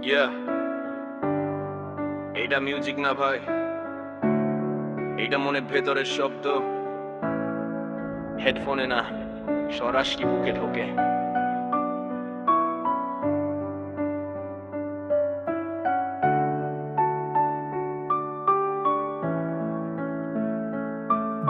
ইয়া এইটা মিউজিক না ভাই, এইটা মনের ভেতরের শব্দ, হেডফোনে না সরাসরি বুকে ঢোকে।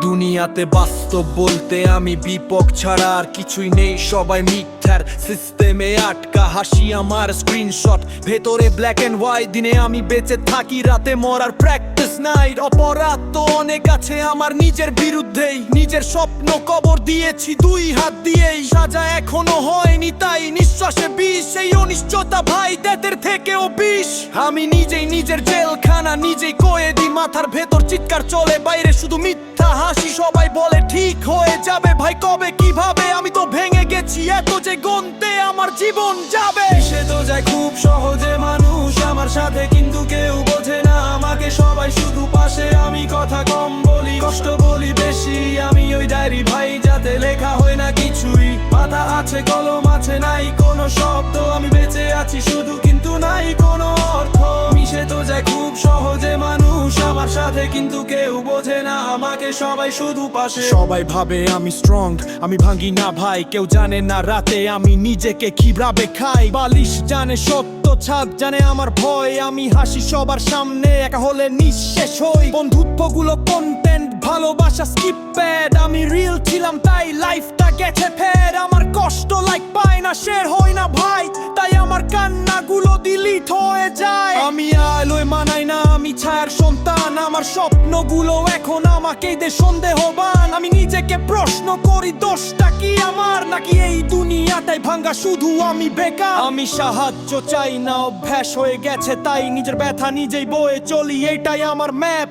দুনিয়াতে বাস্তব বলতে আমি বিপক ছাড়া আর কিছুই নেই, সবাই মিথ্যার সিস্টেমে আটকা। হাসি আমার স্ক্রিনশট, ভেতরে ব্ল্যাক এন্ড হোয়াইট। দিনে আমি বেঁচে থাকি, রাতে মরার প্র্যাকটিস নাইট। অপরাধ তো অনেক আছে আমার নিজের বিরুদ্ধেই, নিজের স্বপ্ন কবর দিয়েছি দুই হাত দিয়েই। সাজা এখনো হয়নি তাই নিঃশ্বাসে বিষ, এই অনিশ্চয়তা ভাই দেদের থেকেও বিষ। আমি নিজেই নিজের জেলখানা নিজেই কয়েদি, মাথার ভেতর চিৎকার চলে, বাইরে শুধু মিথ্যা হাসি। সবাই বলে ঠিক হয়ে যাবে ভাই, কবে কিভাবে? আমি তো ভেঙে গেছি এত যে গন্তে আমার জীবন যাবে। সে তো যায় খুব সহজে মানুষ আমার সাথে, কিন্তু কেউ বোঝে না আমাকে। সবাই শুধু পাশে, আমি কথা কম বলি, কষ্ট বলি বেশি। আমি ওই ডায়েরি ভাই যাতে লেখা হয় না কিছুই। পাতা আছে কলম আছে, নাই কোনো শব্দ। আমি বেঁচে আছি শুধু, কিন্তু নাই কোনো অর্থ। মিশে তো যায় খুব সহজে মানুষ আমার সাথে, কিন্তু কেউ বোঝে না আমাকে। সবাই শুধু পাশে। সবাই ভাবে আমি স্ট্রং, আমি ভাঙি না ভাই। কেউ জানে না রাতে আমি নিজেকে কিভাবে খাই। বালিশ জানে সত্য, ছাদ জানে আমার ভয়। আমি হাসি সবার সামনে, একা হলে নিঃশেষ হই। বন্ধুত্বগুলো কন্টেন্ট, ভালোবাসা স্কিপ প্যাড। আমি রিল ছিলাম তাই লাইফটা গেছে ফের। আমার কষ্ট লাইক পায় না, শেয়ার হয় না ভাই, তাই আমার কান্নাগুলো ডিলিট হয়ে যায়। আমি আলোয় মানাই না, আমি ছায়ার সন্তান। আমার স্বপ্নগুলো এখন আমাকেই দে সন্দেহবান। আমি নিজেকে প্রশ্ন করি, দোষটা কি আমার, নাকি এই দুনিয়াটাই ভাঙ্গা শুধু আমি বেকার? আমি সাহায্য চাই না, অভ্যাস হয়ে গেছে তাই নিজের ব্যথা নিজেই বয়ে চলি। এইটাই আমার ম্যাপ,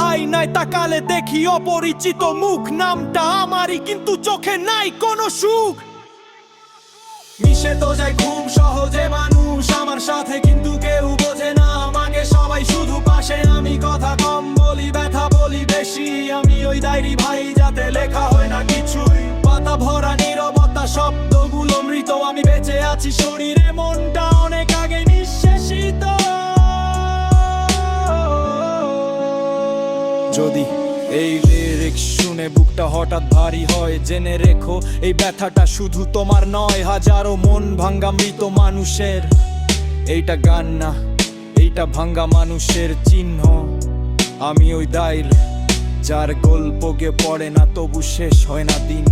আয়নায় তাকালে দেখি অপরিচিত মুখ। নামটা আমারই, কিন্তু চোখে নাই কোনো সুখ। মিশে তো যায় খুব সহজে মানুষ আমার সাথে, কিন্তু কেউ বোঝে না আমাকে। সবাই শুধু পাশে, আমি কথা কম বলি, ব্যথা বলি বেশি। আমি ওই ডায়েরি ভাই যাতে লেখা হয় না কিছুই। পাতা ভরা নীরবতা, শব্দগুলো মৃত। আমি বেঁচে আছি শরীরে, মনটা অনেক আগে নিঃশেষিত। যদি এই লিরিক্স শুনে বুকটা হঠাৎ ভারী হয়, জেনে রেখো এই ব্যথাটা শুধু তোমার নয়, হাজারো মন ভাঙ্গা মৃত মানুষের। এইটা গান না, এইটা ভাঙ্গা মানুষের চিহ্ন। আমি ওই দাইর যার গল্প গে পড়ে না, তবু শেষ হয় না দিন।